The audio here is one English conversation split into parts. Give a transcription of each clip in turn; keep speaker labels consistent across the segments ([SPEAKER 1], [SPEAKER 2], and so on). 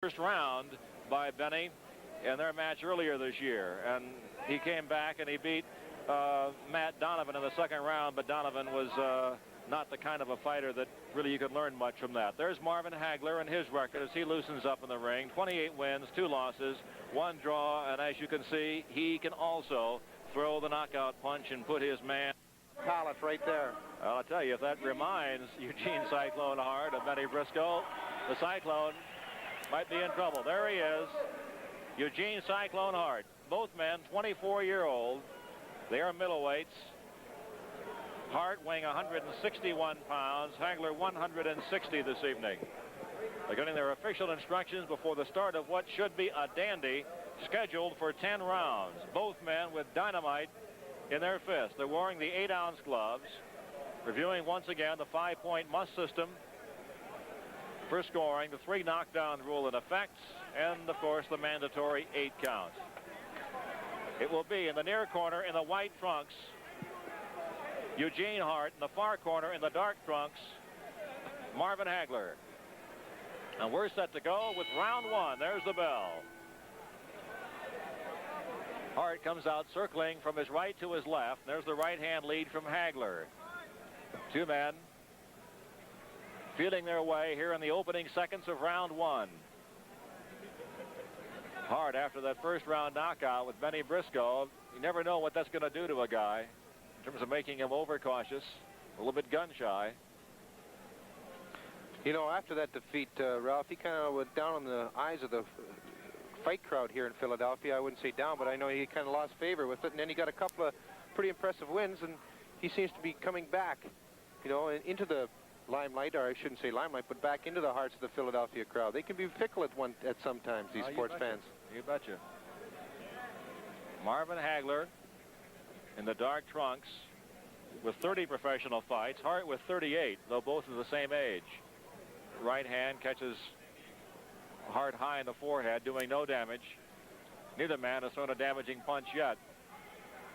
[SPEAKER 1] first round by Benny in their match earlier this year. And he came back and he beat Matt Donovan in the second round, but Donovan was not the kind of a fighter that really you could learn much from that. There's Marvin Hagler and his record as he loosens up in the ring. 28 wins, 2 losses, 1 draw, and as you can see, he can also throw the knockout punch and put his man.
[SPEAKER 2] Pallet right there.
[SPEAKER 1] Well, I'll tell you, if that reminds Eugene Cyclone Hart of Benny Briscoe, the Cyclone might be in trouble. There he is, Eugene Cyclone Hart. Both men 24-year-old. They are middleweights. Hart weighing 161 pounds, Hagler 160 this evening. They're getting their official instructions before the start of what should be a dandy scheduled for 10 rounds. Both men with dynamite in their fists. They're wearing the 8-ounce gloves. Reviewing once again the 5-point must system for scoring, the 3 knockdown rule in effect, and of course the mandatory 8 counts. It will be in the near corner in the white trunks, Eugene Hart. In the far corner in the dark trunks, Marvin Hagler. And we're set to go with round 1. There's the bell. Hart comes out circling from his right to his left. There's the right-hand lead from Hagler. 2 men feeling their way here in the opening seconds of round 1. Hart, after that first round knockout with Benny Briscoe, you never know what that's going to do to a guy in terms of making him overcautious, a little bit gun shy.
[SPEAKER 2] You know, after that defeat, Ralph, he kind of went down on the eyes of the fight crowd here in Philadelphia. I wouldn't say down, but I know he kind of lost favor with it. And then he got a couple of pretty impressive wins, and he seems to be coming back, you know, into the limelight, or I shouldn't say limelight, but back into the hearts of the Philadelphia crowd. They can be fickle at sometimes, these sports fans.
[SPEAKER 1] You betcha. Marvin Hagler in the dark trunks with 30 professional fights. Hart with 38, though both are the same age. Right hand catches Hart high in the forehead, doing no damage. Neither man has thrown a damaging punch yet.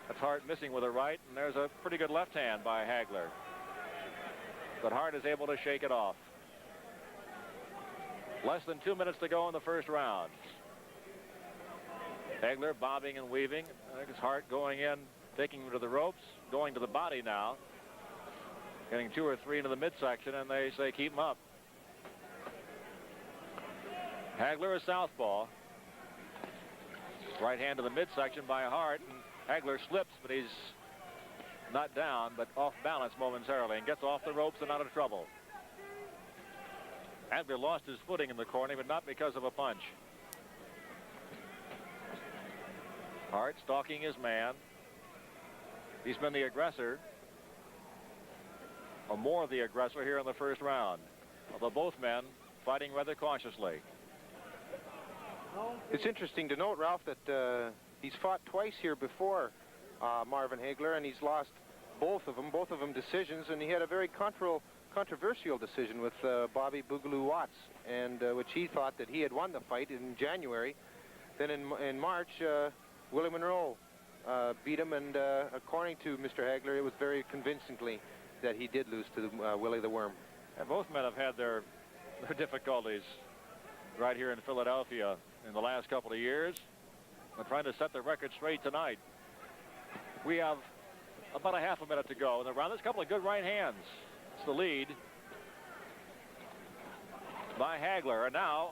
[SPEAKER 1] That's Hart missing with a right, and there's a pretty good left hand by Hagler. But Hart is able to shake it off. Less than 2 minutes to go in the first round. Hagler bobbing and weaving. I think it's Hart going in, taking him to the ropes, going to the body now. Getting 2 or 3 into the midsection, and they say keep him up. Hagler is southpaw. Right hand to the midsection by Hart, and Hagler slips, but he's not down, but off balance momentarily and gets off the ropes and out of trouble. Hagler lost his footing in the corner, but not because of a punch. Hart stalking his man. He's been the aggressor, or more of the aggressor here in the first round, although both men fighting rather cautiously.
[SPEAKER 2] It's interesting to note, Ralph, that he's fought twice here before, Marvin Hagler, and he's lost both of them decisions, and he had a very controversial decision with Bobby Boogaloo Watts, and which he thought that he had won the fight in January. Then in March, Willie Monroe beat him, and according to Mr. Hagler, it was very convincingly that he did lose to Willie the Worm.
[SPEAKER 1] And both men have had their difficulties right here in Philadelphia in the last couple of years. They're trying to set the record straight tonight. We have about a half a minute to go in the round. There's a couple of good right hands. It's the lead by Hagler. And now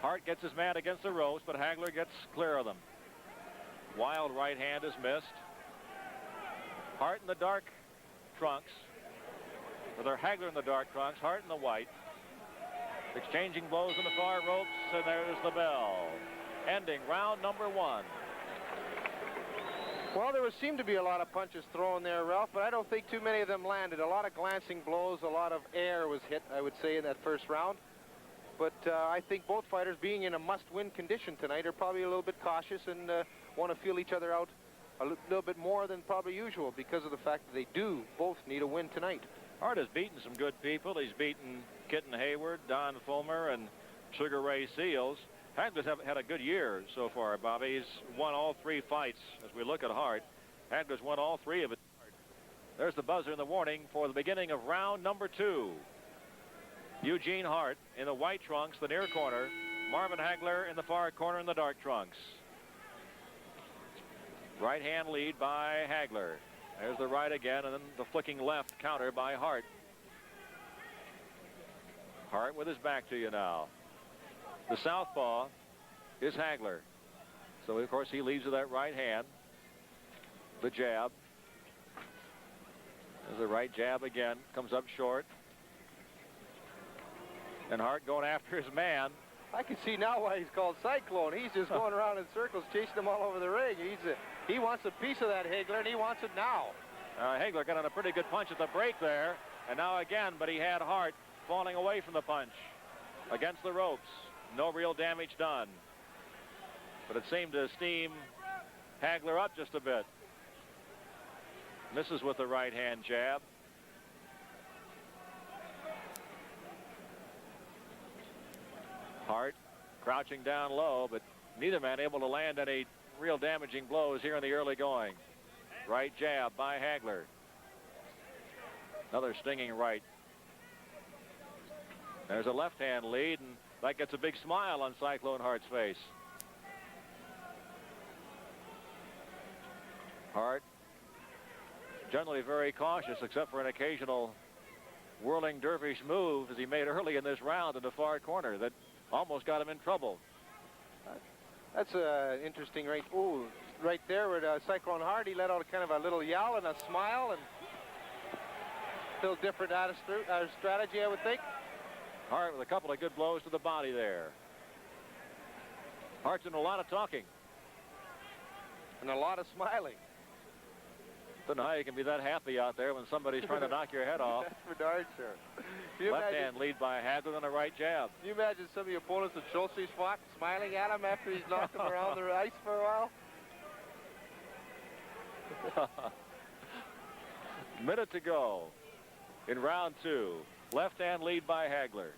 [SPEAKER 1] Hart gets his man against the ropes, but Hagler gets clear of them. Wild right hand is missed. Hart in the dark trunks. Or they're Hagler in the dark trunks, Hart in the white. Exchanging blows in the far ropes, and there's the bell. Ending round number 1.
[SPEAKER 2] Well, there seemed to be a lot of punches thrown there, Ralph, but I don't think too many of them landed. A lot of glancing blows, a lot of air was hit, I would say, in that first round. But I think both fighters, being in a must-win condition tonight, are probably a little bit cautious and want to feel each other out a little bit more than probably usual because of the fact that they do both need a win tonight.
[SPEAKER 1] Hart has beaten some good people. He's beaten Kitten Hayward, Don Fulmer, and Sugar Ray Seals. Hagler's had a good year so far, Bobby. He's won all 3 fights. As we look at Hart, Hagler's won all 3 of it. There's the buzzer in the warning for the beginning of round number 2. Eugene Hart in the white trunks, the near corner. Marvin Hagler in the far corner in the dark trunks. Right hand lead by Hagler. There's the right again, and then the flicking left counter by Hart. Hart with his back to you now. The southpaw is Hagler. So, of course, he leads with that right hand. The jab. There's the right jab again. Comes up short. And Hart going after his man.
[SPEAKER 2] I can see now why he's called Cyclone. He's just going around in circles, chasing him all over the ring. He wants a piece of that Hagler, and he wants it now.
[SPEAKER 1] Hagler got on a pretty good punch at the break there. And now again, but he had Hart falling away from the punch against the ropes. No real damage done. But it seemed to steam Hagler up just a bit. Misses with the right hand jab. Hart crouching down low, but neither man able to land any real damaging blows here in the early going. Right jab by Hagler. Another stinging right. There's a left hand lead, and that gets a big smile on Cyclone Hart's face. Hart generally very cautious, except for an occasional whirling dervish move as he made early in this round in the far corner that almost got him in trouble.
[SPEAKER 2] That's interesting right. Ooh, right there with Cyclone Hart, he let out kind of a little yell and a smile, and still different strategy, I would think.
[SPEAKER 1] Hart with a couple of good blows to the body there. Hart's in a lot of talking.
[SPEAKER 2] And a lot of smiling.
[SPEAKER 1] Don't know how you can be that happy out there when somebody's trying to knock your head off.
[SPEAKER 2] That's for darn sure.
[SPEAKER 1] Left hand lead by Hagler on a right jab.
[SPEAKER 2] Can you imagine some of the opponents that Schultze's fought smiling at him after he's knocked him around the ice for a while?
[SPEAKER 1] Minute to go in round 2. Left hand lead by Hagler.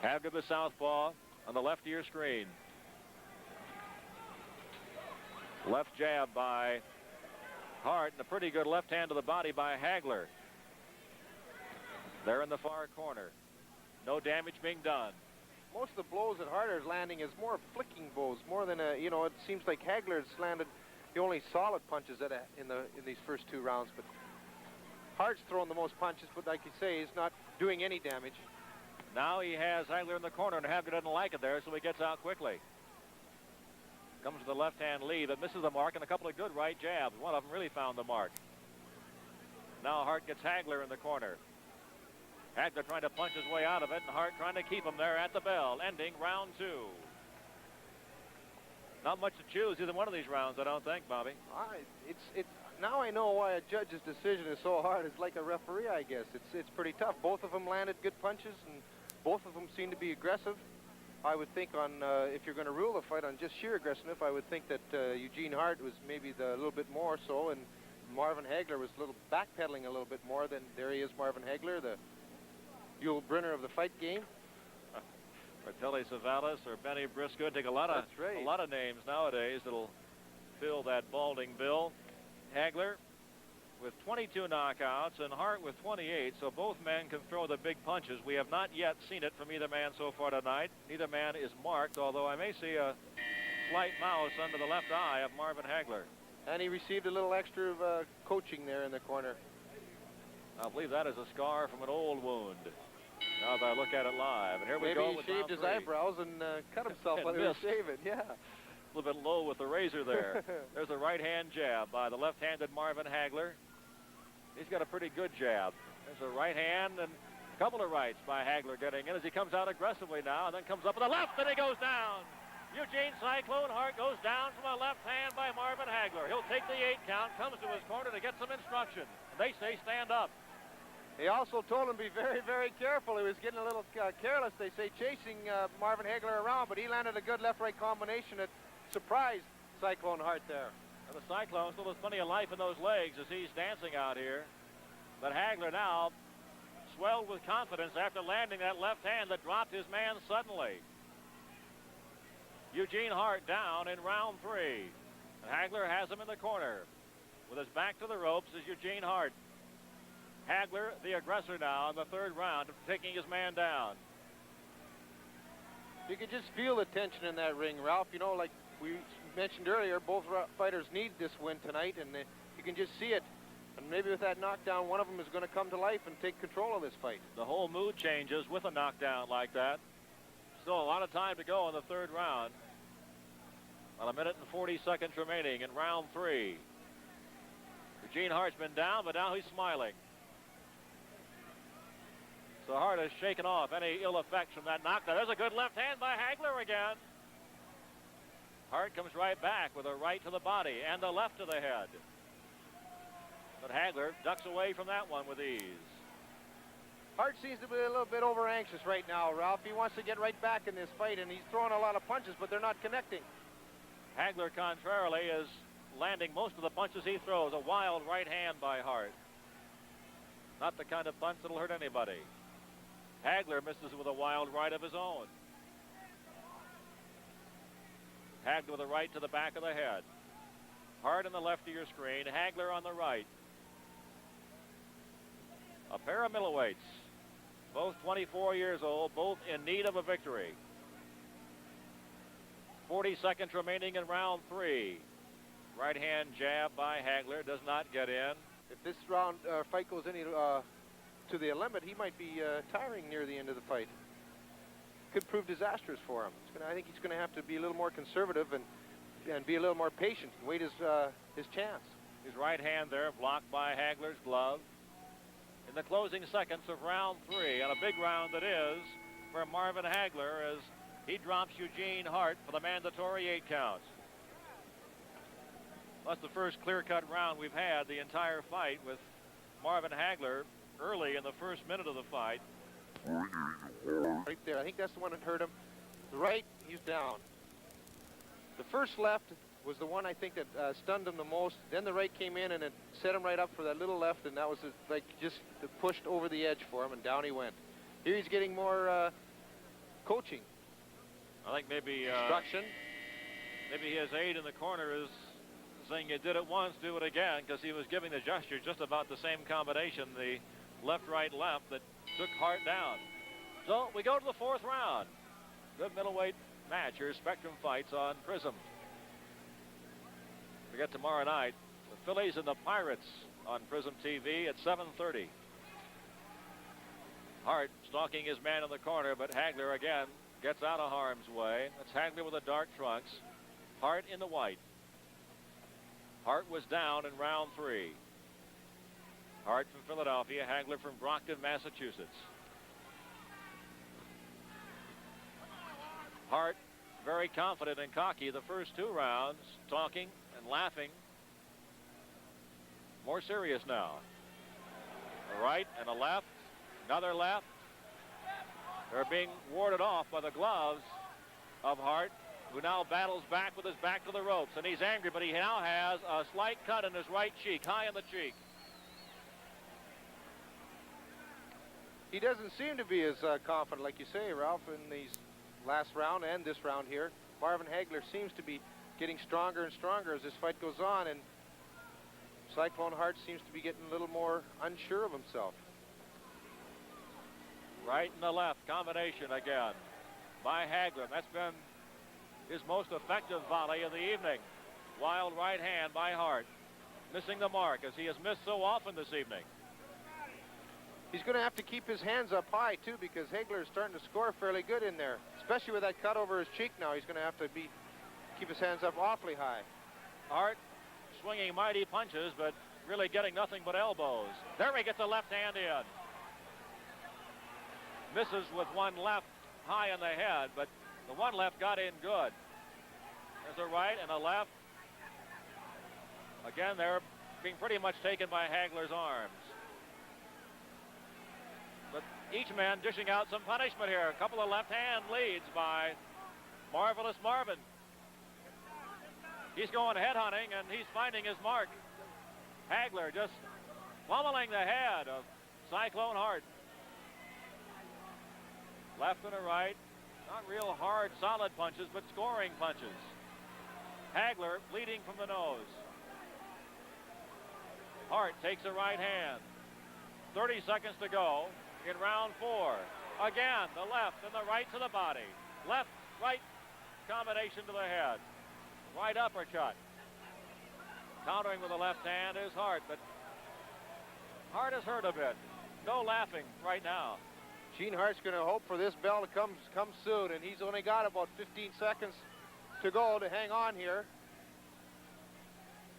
[SPEAKER 1] Hagler the southpaw on the left of your screen. Left jab by Hart, and a pretty good left hand to the body by Hagler. There in the far corner. No damage being done.
[SPEAKER 2] Most of the blows that Hart is landing is more flicking blows, more than it seems like Hagler's landed the only solid punches in these first 2 rounds. But Hart's thrown the most punches, but like you say, he's not doing any damage.
[SPEAKER 1] Now he has Hagler in the corner, and Hagler doesn't like it there, so he gets out quickly. Comes with the left-hand lead, but misses the mark, and a couple of good right jabs. One of them really found the mark. Now Hart gets Hagler in the corner. Hagler trying to punch his way out of it, and Hart trying to keep him there at the bell, ending round 2. Not much to choose either one of these rounds, I don't think, Bobby.
[SPEAKER 2] Now I know why a judge's decision is so hard. It's like a referee, I guess. It's pretty tough. Both of them landed good punches, and both of them seem to be aggressive. I would think if you're going to rule a fight on just sheer aggressiveness, I would think that Eugene Hart was maybe a little bit more so, and Marvin Hagler was backpedaling a little bit more. Than there he is, Marvin Hagler, the Yul Brynner of the fight game.
[SPEAKER 1] Or Telly Savalas or Benny Briscoe. Take a lot of names nowadays that'll fill that balding bill. Hagler with 22 knockouts and Hart with 28, so both men can throw the big punches. We have not yet seen it from either man so far tonight. Neither man is marked, although I may see a slight mouse under the left eye of Marvin Hagler.
[SPEAKER 2] And he received a little extra coaching there in the corner.
[SPEAKER 1] I believe that is a scar from an old wound. Now that I look at it live. And here we go.
[SPEAKER 2] Maybe he shaved his eyebrows and cut himself while he was shaving. Yeah.
[SPEAKER 1] A little bit low with the razor there. There's a right-hand jab by the left-handed Marvin Hagler. He's got a pretty good jab. There's a right hand and a couple of rights by Hagler getting in as he comes out aggressively now and then comes up with a left and he goes down. Eugene Cyclone Hart goes down from a left hand by Marvin Hagler. He'll take the 8 count, comes to his corner to get some instruction. They say stand up.
[SPEAKER 2] He also told him to be very, very careful. He was getting a little careless, they say, chasing Marvin Hagler around, but he landed a good left-right combination that surprised Cyclone Hart there.
[SPEAKER 1] And the Cyclone still has plenty of life in those legs as he's dancing out here. But Hagler now swelled with confidence after landing that left hand that dropped his man suddenly. Eugene Hart down in round 3. And Hagler has him in the corner. With his back to the ropes is Eugene Hart. Hagler, the aggressor now in the third round, taking his man down.
[SPEAKER 2] You can just feel the tension in that ring, Ralph. You know, like we mentioned earlier, both fighters need this win tonight, and you can just see it. And maybe with that knockdown, one of them is going to come to life and take control of this fight.
[SPEAKER 1] The whole mood changes with a knockdown like that. Still a lot of time to go in the third round. About 1 minute and 40 seconds remaining in round 3. Eugene Hart's been down, but now he's smiling. So Hart has shaken off any ill effects from that knockdown. There's a good left hand by Hagler again. Hart comes right back with a right to the body and the left to the head. But Hagler ducks away from that one with ease.
[SPEAKER 2] Hart seems to be a little bit over anxious right now, Ralph. He wants to get right back in this fight, and he's throwing a lot of punches, but they're not connecting.
[SPEAKER 1] Hagler, contrarily, is landing most of the punches he throws. A wild right hand by Hart. Not the kind of punch that'll hurt anybody. Hagler misses with a wild right of his own. Hagler with a right to the back of the head. Hart on the left of your screen, Hagler on the right. A pair of middleweights, both 24 years old, both in need of a victory. 40 seconds remaining in round 3. Right hand jab by Hagler does not get in.
[SPEAKER 2] If this round fight goes any to the limit, he might be tiring near the end of the fight. Could prove disastrous for him. I think he's going to have to be a little more conservative and be a little more patient and wait his chance.
[SPEAKER 1] His right hand there blocked by Hagler's glove. In the closing seconds of round 3, and a big round that is for Marvin Hagler as he drops Eugene Hart for the mandatory 8 counts. That's the first clear-cut round we've had the entire fight, with Marvin Hagler early in the first minute of the fight.
[SPEAKER 2] Right there, I think that's the one that hurt him. The right, he's down. The first left was the one I think that stunned him the most. Then the right came in and it set him right up for that little left, and that was like just pushed over the edge for him, and down he went. Here he's getting more coaching.
[SPEAKER 1] I think maybe
[SPEAKER 2] instruction.
[SPEAKER 1] Maybe his aide in the corner is saying you did it once, do it again, because he was giving the gesture just about the same combination, the left, right, left, that took Hart down. So we go to the 4th round. Good middleweight match here, Spectrum Fights on Prism. We get tomorrow night the Phillies and the Pirates on Prism TV at 7:30. Hart stalking his man in the corner, but Hagler again gets out of harm's way. That's Hagler with the dark trunks. Hart in the white. Hart was down in round 3. Hart from Philadelphia, Hagler from Brockton, Massachusetts. Hart very confident and cocky the first 2 rounds, talking and laughing. More serious now. A right and a left, another left. They're being warded off by the gloves of Hart, who now battles back with his back to the ropes, and he's angry, but he now has a slight cut in his right cheek, high in the cheek.
[SPEAKER 2] He doesn't seem to be as confident, like you say, Ralph, in these last round and this round here. Marvin Hagler seems to be getting stronger and stronger as this fight goes on, and Cyclone Hart seems to be getting a little more unsure of himself.
[SPEAKER 1] Right and the left combination again by Hagler. That's been his most effective volley of the evening. Wild right hand by Hart. Missing the mark as he has missed so often this evening.
[SPEAKER 2] He's going to have to keep his hands up high, too, because Hagler is starting to score fairly good in there, especially with that cut over his cheek now. He's going to have to keep his hands up awfully high.
[SPEAKER 1] Hart swinging mighty punches, but really getting nothing but elbows. There he gets a left hand in. Misses with one left high on the head, but the one left got in good. There's a right and a left. Again, they're being pretty much taken by Hagler's arms. But each man dishing out some punishment here. A couple of left hand leads by Marvelous Marvin. He's going head hunting, and he's finding his mark. Hagler just pummeling the head of Cyclone Hart. Left and a right. Not real hard, solid punches, but scoring punches. Hagler bleeding from the nose. Hart takes a right hand. 30 seconds to go in round 4. Again, the left and the right to the body. Left, right combination to the head. Right uppercut. Countering with the left hand is Hart, but Hart is hurt a bit. No laughing right now.
[SPEAKER 2] Gene Hart's going to hope for this bell to come soon, and he's only got about 15 seconds to go to hang on here.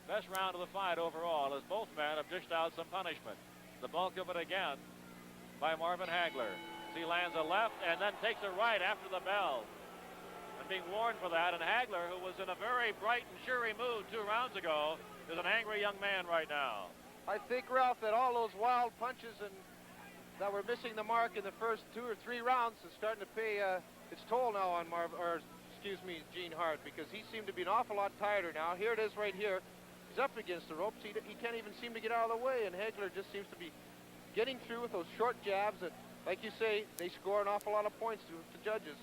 [SPEAKER 1] Best round of the fight overall, as both men have dished out some punishment. The bulk of it again by Marvin Hagler. He lands a left and then takes a right after the bell. And being warned for that, and Hagler, who was in a very bright and cheery mood 2 rounds ago, is an angry young man right now.
[SPEAKER 2] I think, Ralph, that all those wild punches and that were missing the mark in the first 2 or 3 rounds is starting to pay its toll now on Gene Hart, because he seemed to be an awful lot tireder now. Here it is right here. He's up against the ropes. He can't even seem to get out of the way, and Hagler just seems to be getting through with those short jabs that, like you say, they score an awful lot of points to judges.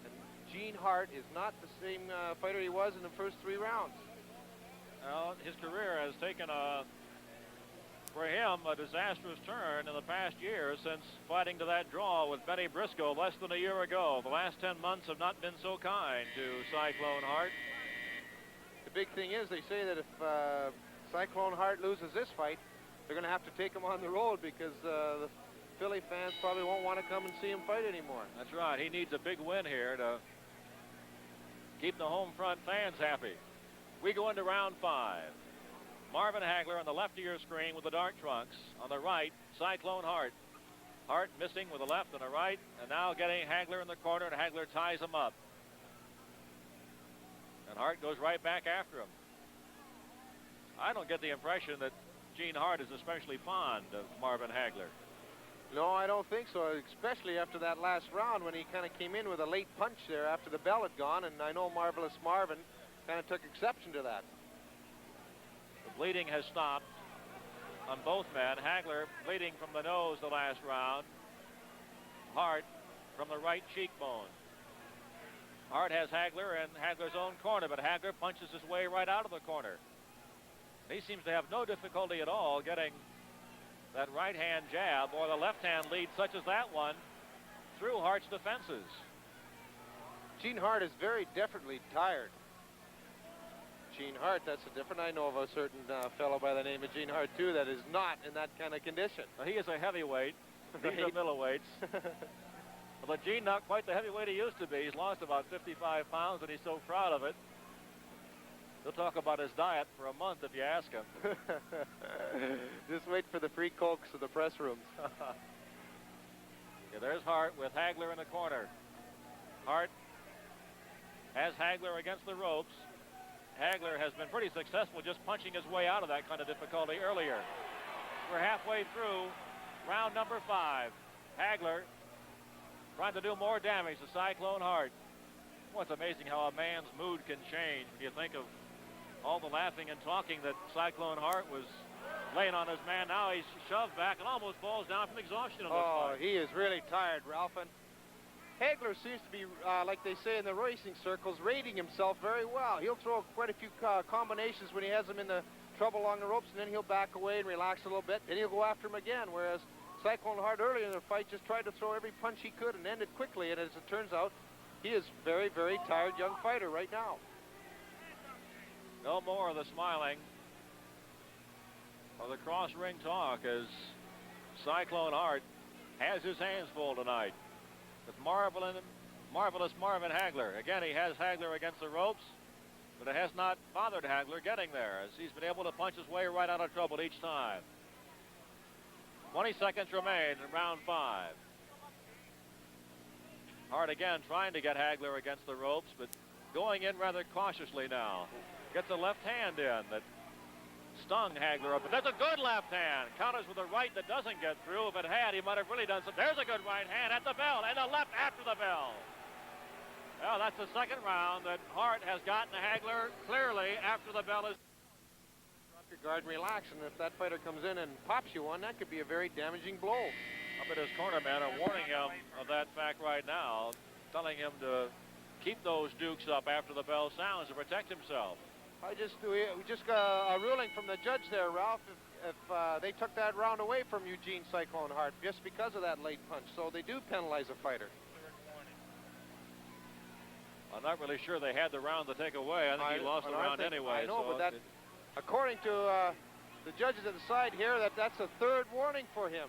[SPEAKER 2] And Gene Hart is not the same fighter he was in the first 3 rounds.
[SPEAKER 1] Well, his career has taken for him, a disastrous turn in the past year since fighting to that draw with Benny Briscoe less than a year ago. The last 10 months have not been so kind to Cyclone Hart.
[SPEAKER 2] The big thing is, they say that if Cyclone Hart loses this fight, they're going to have to take him on the road, because the Philly fans probably won't want to come and see him fight anymore.
[SPEAKER 1] That's right. He needs a big win here to keep the home front fans happy. We go into round 5. Marvin Hagler on the left of your screen with the dark trunks. On the right, Cyclone Hart. Hart missing with the left and the right, and now getting Hagler in the corner, and Hagler ties him up. And Hart goes right back after him. I don't get the impression that Gene Hart is especially fond of Marvin Hagler.
[SPEAKER 2] No, I don't think so, especially after that last round when he kind of came in with a late punch there after the bell had gone, and I know Marvelous Marvin kind of took exception to that.
[SPEAKER 1] The bleeding has stopped on both men. Hagler bleeding from the nose the last round. Hart from the right cheekbone. Hart has Hagler in Hagler's own corner, but Hagler punches his way right out of the corner. He seems to have no difficulty at all getting that right-hand jab or the left-hand lead such as that one through Hart's defenses.
[SPEAKER 2] Gene Hart is very definitely tired. Gene Hart, that's a different. I know of a certain fellow by the name of Gene Hart, too, that is not in that kind of condition.
[SPEAKER 1] Well, he is a heavyweight. These are middleweights. But Gene, not quite the heavyweight he used to be. He's lost about 55 pounds, and he's so proud of it. He'll talk about his diet for a month if you ask him.
[SPEAKER 2] Just wait for the free cokes of the press rooms.
[SPEAKER 1] Yeah, there's Hart with Hagler in the corner. Hart has Hagler against the ropes. Hagler has been pretty successful just punching his way out of that kind of difficulty earlier. We're halfway through round number 5. Hagler trying to do more damage to Cyclone Hart. Well, it's amazing how a man's mood can change when you think of all the laughing and talking that Cyclone Hart was laying on his man. Now he's shoved back and almost falls down from exhaustion.
[SPEAKER 2] Oh, he is really tired, Ralph. And Hagler seems to be, like they say in the racing circles, rating himself very well. He'll throw quite a few combinations when he has him in the trouble along the ropes, and then he'll back away and relax a little bit. Then he'll go after him again, whereas Cyclone Hart earlier in the fight just tried to throw every punch he could and end it quickly. And as it turns out, he is very, very tired young fighter right now.
[SPEAKER 1] No more of the smiling or the cross-ring talk as Cyclone Hart has his hands full tonight with marvelous Marvin Hagler. Again, he has Hagler against the ropes, but it has not bothered Hagler getting there, as he's been able to punch his way right out of trouble each time. 20 seconds remain in round 5. Hart again trying to get Hagler against the ropes, but going in rather cautiously now. Gets a left hand in that stung Hagler up. But that's a good left hand. Counters with a right that doesn't get through. If it had, he might have really done some. There's a good right hand at the bell, and a left after the bell. Well, that's the second round that Hart has gotten Hagler clearly after the bell is.
[SPEAKER 2] Drop your guard and relax, and if that fighter comes in and pops you one, that could be a very damaging blow.
[SPEAKER 1] Up at his corner men are warning him of that fact right now, telling him to keep those dukes up after the bell sounds to protect himself.
[SPEAKER 2] We just got a ruling from the judge there, Ralph. they took that round away from Eugene Cyclone Hart just because of that late punch. So they do penalize a fighter.
[SPEAKER 1] I'm not really sure they had the round to take away. I think he lost the round anyway.
[SPEAKER 2] I know,
[SPEAKER 1] so
[SPEAKER 2] but that, according to the judges at the side here, that's a third warning for him.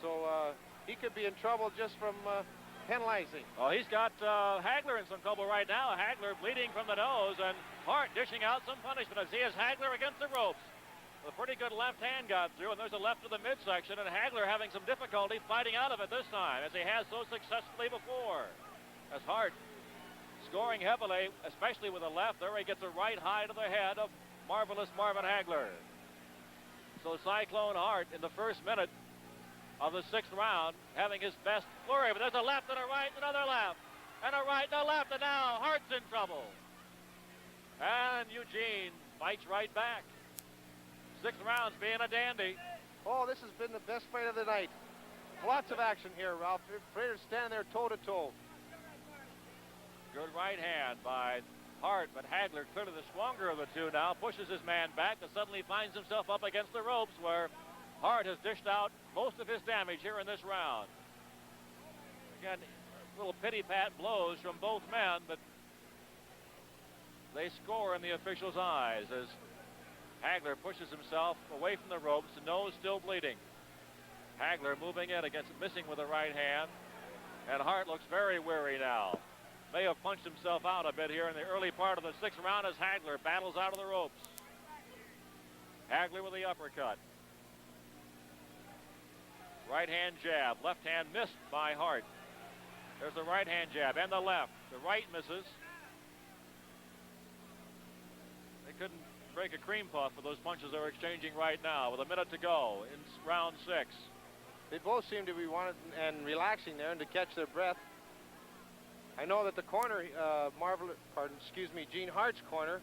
[SPEAKER 2] So he could be in trouble just from penalizing.
[SPEAKER 1] Well, he's got Hagler in some trouble right now. Hagler bleeding from the nose, and Hart dishing out some punishment as he has Hagler against the ropes. A pretty good left hand got through, and there's a left to the midsection, and Hagler having some difficulty fighting out of it this time, as he has so successfully before. As Hart scoring heavily, especially with a left. There he gets a right high to the head of marvelous Marvin Hagler. So Cyclone Hart in the first minute of the 6th round having his best flurry, but there's a left and a right, another left, and a right and a left, and now Hart's in trouble. And Eugene fights right back. 6th round's being a dandy.
[SPEAKER 2] Oh, this has been the best fight of the night. Lots of action here, Ralph. Fighters standing there toe-to-toe.
[SPEAKER 1] Good right hand by Hart, but Hagler, clearly the stronger of the two now, pushes his man back and suddenly finds himself up against the ropes where Hart has dished out most of his damage here in this round. Again, little pity-pat blows from both men, but they score in the official's eyes as Hagler pushes himself away from the ropes, the nose still bleeding. Hagler moving in against missing with the right hand, and Hart looks very weary now. May have punched himself out a bit here in the early part of the 6th round as Hagler battles out of the ropes. Hagler with the uppercut. Right hand jab, left hand missed by Hart. There's the right hand jab and the left. The right misses. They couldn't break a cream puff with those punches they're exchanging right now with a minute to go in round 6.
[SPEAKER 2] They both seem to be wanting and relaxing there and to catch their breath. I know that the corner, Gene Hart's corner,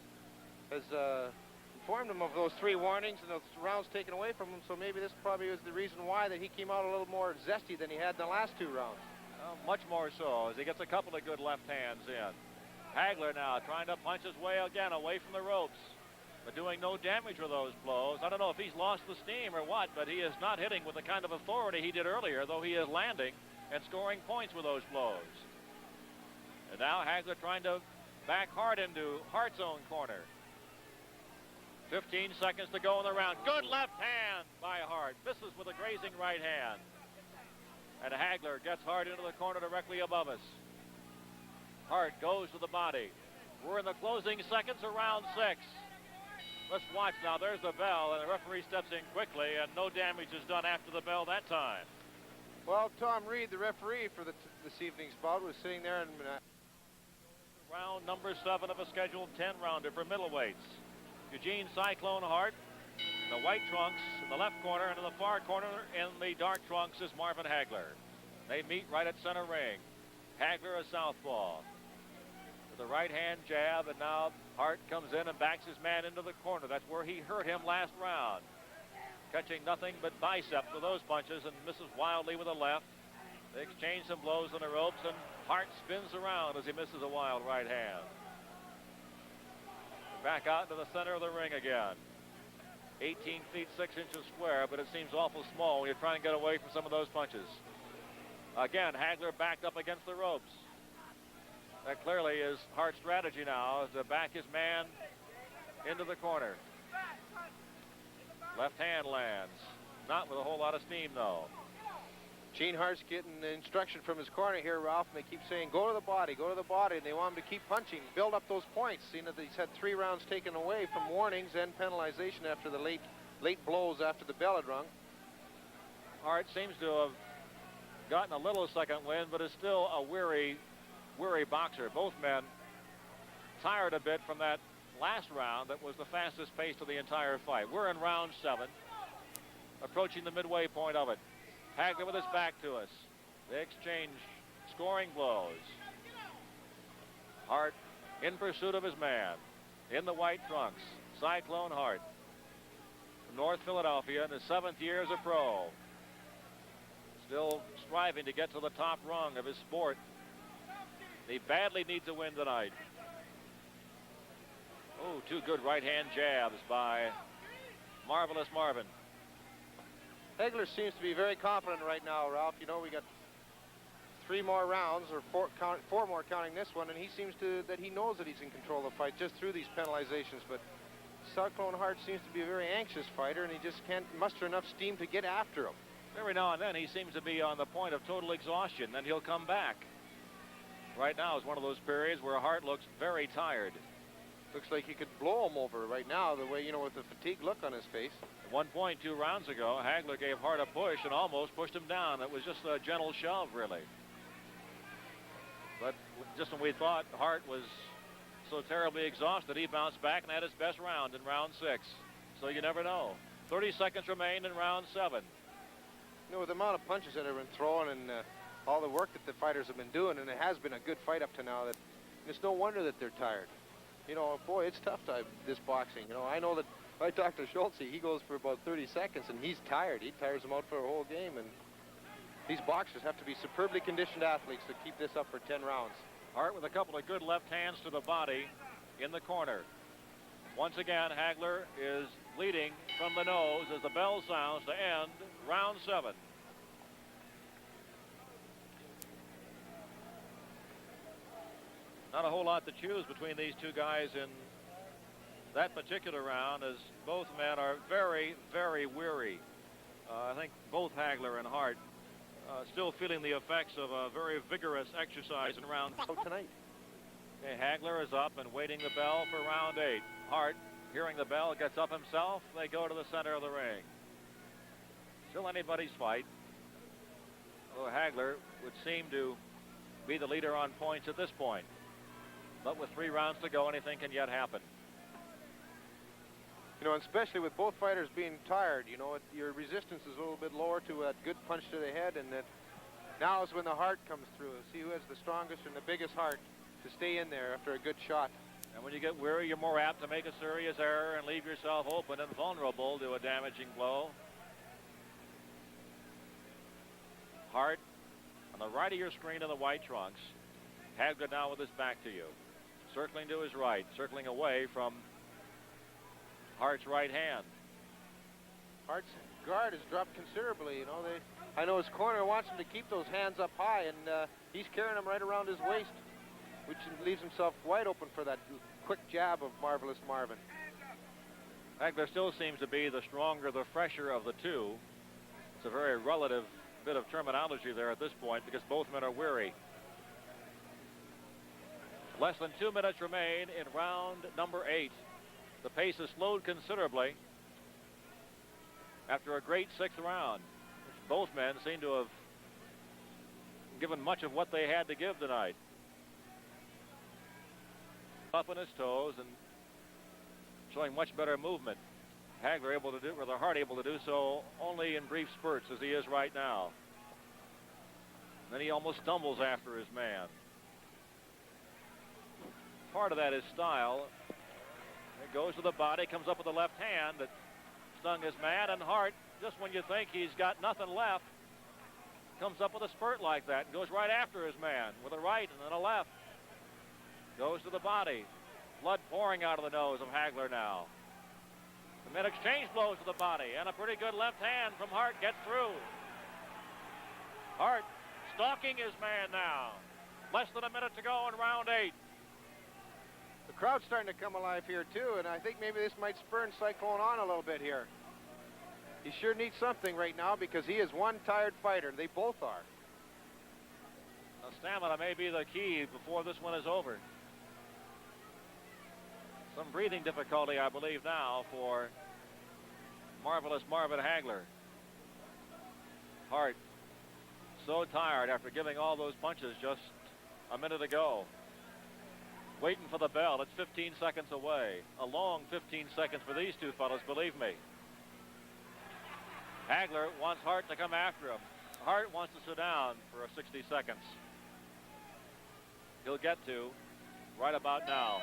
[SPEAKER 2] has informed him of those 3 warnings and those rounds taken away from him, so maybe this probably was the reason why that he came out a little more zesty than he had in the last 2 rounds.
[SPEAKER 1] Much more so, as he gets a couple of good left hands in. Hagler now trying to punch his way again away from the ropes, but doing no damage with those blows. I don't know if he's lost the steam or what, but he is not hitting with the kind of authority he did earlier, though he is landing and scoring points with those blows. And now Hagler trying to back Hart into Hart's own corner. 15 seconds to go in the round. Good left hand by Hart. Misses with a grazing right hand. And Hagler gets Hart into the corner directly above us. Hart goes to the body. We're in the closing seconds of round 6. Let's watch now. There's the bell, and the referee steps in quickly, and no damage is done after the bell that time.
[SPEAKER 2] Well, Tom Reed, the referee for this evening's bout, was sitting there and
[SPEAKER 1] round number 7 of a scheduled 10-rounder for middleweights. Eugene Cyclone Hart, the white trunks in the left corner, and in the far corner in the dark trunks is Marvin Hagler. They meet right at center ring. Hagler a southpaw with a right hand jab, and now Hart comes in and backs his man into the corner. That's where he hurt him last round. Catching nothing but biceps with those punches and misses wildly with a left. They exchange some blows on the ropes, and Hart spins around as he misses a wild right hand. Back out into the center of the ring again. 18 feet 6 inches square, but it seems awful small when you're trying to get away from some of those punches. Again, Hagler backed up against the ropes. That clearly is Hart's strategy now, is to back his man into the corner. Left hand lands. Not with a whole lot of steam, though.
[SPEAKER 2] Gene Hart's getting the instruction from his corner here, Ralph, and they keep saying, go to the body, and they want him to keep punching, build up those points, seeing that he's had 3 rounds taken away from warnings and penalization after the late blows after the bell had rung.
[SPEAKER 1] Hart seems to have gotten a little second wind, but is still a weary boxer. Both men tired a bit from that last round that was the fastest pace of the entire fight. We're in round 7, approaching the midway point of it. Hagler with his back to us. They exchange scoring blows. Hart in pursuit of his man in the white trunks. Cyclone Hart from North Philadelphia in his 7th year as a pro. Still striving to get to the top rung of his sport. He badly needs a win tonight. Oh, 2 good right hand jabs by Marvelous Marvin.
[SPEAKER 2] Hagler seems to be very confident right now, Ralph. You know, we got 3 more rounds, or 4 more counting this one, and he seems that he knows that he's in control of the fight just through these penalizations. But Cyclone Hart seems to be a very anxious fighter, and he just can't muster enough steam to get after him.
[SPEAKER 1] Every now and then he seems to be on the point of total exhaustion, then he'll come back. Right now is one of those periods where Hart looks very tired.
[SPEAKER 2] Looks like he could blow him over right now, the way, you know, with the fatigue look on his face.
[SPEAKER 1] At one point 2 rounds ago, Hagler gave Hart a push and almost pushed him down. It was just a gentle shove, really. But just when we thought Hart was so terribly exhausted, he bounced back and had his best round in round 6. So you never know. 30 seconds remain in round 7.
[SPEAKER 2] You know, with the amount of punches that have been thrown and all the work that the fighters have been doing, and it has been a good fight up to now, that it's no wonder that they're tired. You know, boy, it's tough this boxing. You know, I know that I talked to Schultze. He goes for about 30 seconds, and he's tired. He tires him out for a whole game, and these boxers have to be superbly conditioned athletes to keep this up for 10 rounds.
[SPEAKER 1] Hart with a couple of good left hands to the body in the corner. Once again, Hagler is leading from the nose as the bell sounds to end round 7. Not a whole lot to choose between these 2 guys in that particular round, as both men are very, very weary. I think both Hagler and Hart still feeling the effects of a very vigorous exercise in round 4
[SPEAKER 2] tonight.
[SPEAKER 1] Okay, Hagler is up and waiting the bell for round 8. Hart, hearing the bell, gets up himself. They go to the center of the ring. Still anybody's fight. Although Hagler would seem to be the leader on points at this point. But with 3 rounds to go, anything can yet happen.
[SPEAKER 2] You know, and especially with both fighters being tired, you know, your resistance is a little bit lower to that good punch to the head, and that now is when the heart comes through. See who has the strongest and the biggest heart to stay in there after a good shot.
[SPEAKER 1] And when you get weary, you're more apt to make a serious error and leave yourself open and vulnerable to a damaging blow. Hart on the right of your screen in the white trunks. Hagler now with his back to you. Circling to his right, circling away from Hart's right hand.
[SPEAKER 2] Hart's guard has dropped considerably. You know, I know his corner wants him to keep those hands up high, and he's carrying them right around his waist, which leaves himself wide open for that quick jab of Marvelous Marvin.
[SPEAKER 1] Hagler still seems to be the stronger, the fresher of the 2. It's a very relative bit of terminology there at this point because both men are weary. Less than 2 minutes remain in round number 8. The pace has slowed considerably after a great 6th round, which both men seem to have given much of what they had to give tonight. Up on his toes and showing much better movement. Hagler able to do, or the Hart able to do so only in brief spurts as he is right now. Then he almost stumbles after his man. Part of that is style. It goes to the body, comes up with the left hand that stung his man, and Hart, just when you think he's got nothing left, comes up with a spurt like that and goes right after his man with a right and then a left. Goes to the body. Blood pouring out of the nose of Hagler now. The men exchange blows to the body, and a pretty good left hand from Hart gets through. Hart stalking his man now. Less than a minute to go in round 8.
[SPEAKER 2] The crowd's starting to come alive here, too, and I think maybe this might spur Cyclone on a little bit here. He sure needs something right now because he is one tired fighter. They both are.
[SPEAKER 1] Now, stamina may be the key before this one is over. Some breathing difficulty, I believe, now for Marvelous Marvin Hagler. Hart so tired after giving all those punches just a minute ago. Waiting for the bell. It's 15 seconds away. A long 15 seconds for these 2 fellas, believe me. Hagler wants Hart to come after him. Hart wants to sit down for 60 seconds. He'll get to right about now.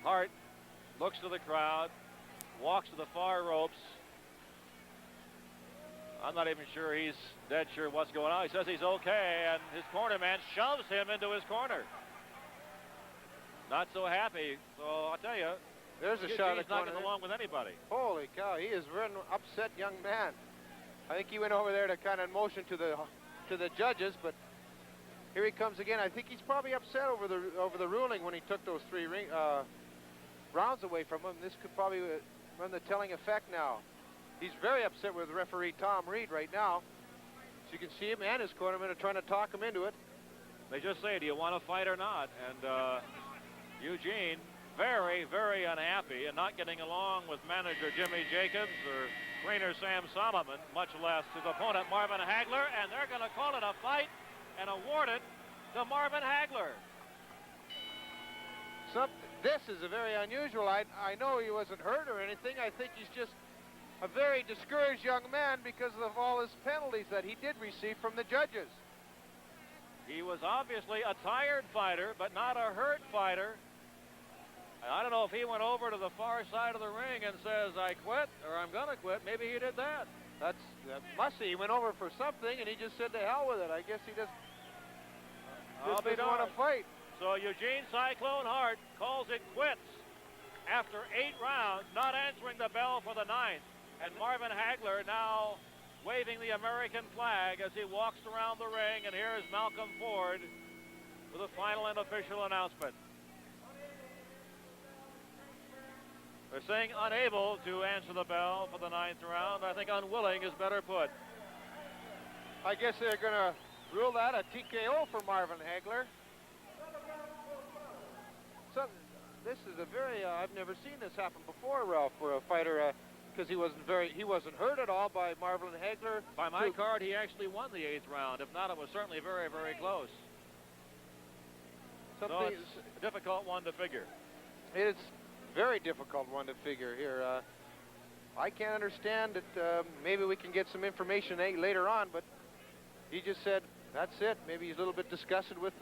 [SPEAKER 1] Hart looks to the crowd, walks to the far ropes. I'm not even sure he's dead sure what's going on. He says he's okay, and his corner man shoves him into his corner. Not so happy. So I'll tell you,
[SPEAKER 2] There's a
[SPEAKER 1] Eugene's
[SPEAKER 2] shot at the
[SPEAKER 1] not
[SPEAKER 2] corner.
[SPEAKER 1] getting along with anybody.
[SPEAKER 2] Holy cow, he is a very upset young man. I think he went over there to kind of motion to the judges, but here he comes again. I think he's probably upset over the ruling when he took those 3 rounds away from him. This could probably run the telling effect now. He's very upset with referee Tom Reed right now. So you can see him and his cornermen are trying to talk him into it.
[SPEAKER 1] They just say, do you want to fight or not? And Eugene, very, very unhappy and not getting along with manager Jimmy Jacobs or trainer Sam Solomon, much less his opponent Marvin Hagler, and they're going to call it a fight and award it to Marvin Hagler.
[SPEAKER 2] This is a very unusual. I know he wasn't hurt or anything. I think he's just a very discouraged young man because of all his penalties that he did receive from the judges.
[SPEAKER 1] He was obviously a tired fighter, but not a hurt fighter. I don't know if he went over to the far side of the ring and says, I quit, or I'm going to quit. Maybe he did that.
[SPEAKER 2] That must be. He went over for something, and he just said to hell with it. I guess he just didn't want to fight.
[SPEAKER 1] So Eugene Cyclone Hart calls it quits after 8 rounds, not answering the bell for the 9th. And Marvin Hagler now waving the American flag as he walks around the ring. And here's Malcolm Ford with a final and official announcement. They're saying unable to answer the bell for the 9th round. I think unwilling is better put.
[SPEAKER 2] I guess they're going to rule that a TKO for Marvin Hagler. So this is a very, I've never seen this happen before, Ralph, for a fighter, because he wasn't hurt at all by Marvin Hagler.
[SPEAKER 1] By my card, he actually won the 8th round. If not, it was certainly very, very close. So it's a difficult one to figure.
[SPEAKER 2] It's very difficult one to figure here. I can't understand it. Maybe we can get some information later on, but he just said, that's it. Maybe he's a little bit disgusted with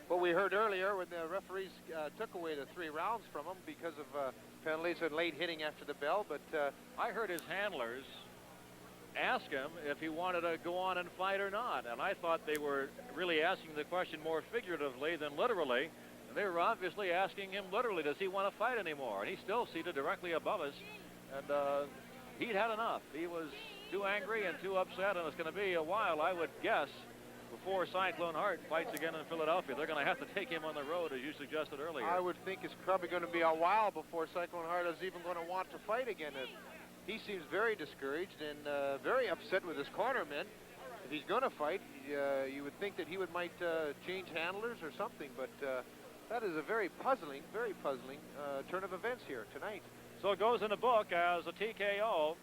[SPEAKER 2] what we heard earlier when the referees took away the 3 rounds from him because of penalties and late hitting after the bell. But
[SPEAKER 1] I heard his handlers ask him if he wanted to go on and fight or not, and I thought they were really asking the question more figuratively than literally. And they were obviously asking him literally, does he want to fight anymore? And he's still seated directly above us, and he'd had enough. He was too angry and too upset, and it's going to be a while, I would guess, before Cyclone Hart fights again in Philadelphia. They're going to have to take him on the road, as you suggested earlier.
[SPEAKER 2] I would think it's probably going to be a while before Cyclone Hart is even going to want to fight again. He seems very discouraged and very upset with his cornermen. If he's going to fight, you would think that he might change handlers or something, but that is a very puzzling turn of events here tonight.
[SPEAKER 1] So it goes in the book as a TKO,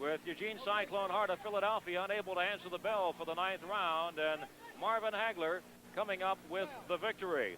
[SPEAKER 1] with Eugene Cyclone Hart of Philadelphia unable to answer the bell for the 9th round, and Marvin Hagler coming up with the victory.